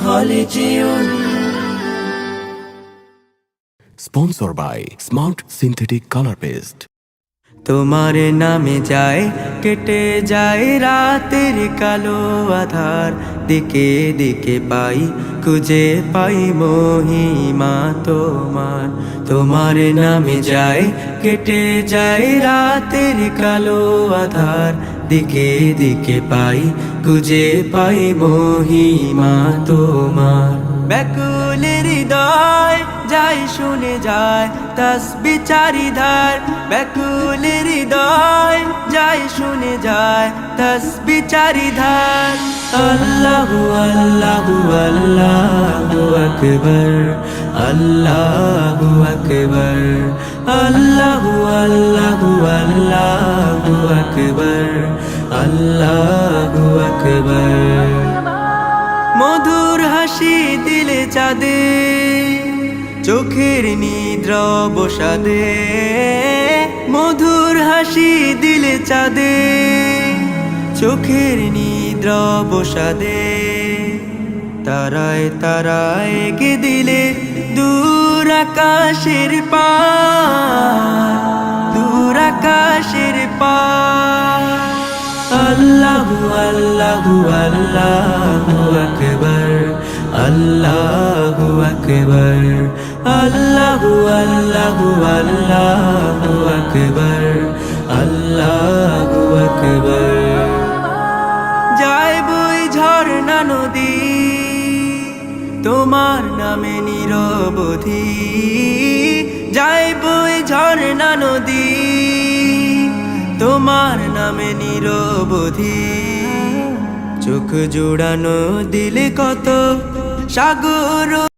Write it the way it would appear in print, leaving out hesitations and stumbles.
خالدون. Sponsored by Smart Synthetic Color Paste. তোমার নামে যায় কেটে যায় রাতের কালো আধার, দিকে দিকে পাই খুঁজে পাই মহিমা তোমার। তোমার নামে যায় কেটে যায় রাতের কালো আধার, দিকে দিকে পাই খুঁজে পাই মহিমা তোমার। ব্যাকুল হৃদয় যায় শুনে যায় তাসবিহ চারিধার, ব্যাকুল হৃদয় যায় শুনে যায় তাসবিহ চারিধার। আল্লাহু আল্লাহু আল্লাহু আকবার, আল্লাহু আকবার, আল্লাহু আল্লাহু আল্লাহু আকবার, আল্লাহু আকবার। মধুর হাসি দিলে চাঁদে, চোখের নিদ্রা অবসাদে। মধুর হাসি দিলে চাঁদে, চোখের নিদ্রা অবসাদে। তারায় তারায় কে দিলে দূর আকাশের পার, দূর আকাশের পার। আল্লাহু আল্লাহু আল্লাহু আকবার, আল্লাহু আকবার, আল্লাহু আল্লাহু আল্লাহু আকবার, আল্লাহু আকবার। যায় বই ঝর্ণা নদী তোমার নামে নিরবধি, যায় বই ঝর্ণা নদী তোমার নামে নিরবধি। চোখ জোড়ানো দিলে কত সাগর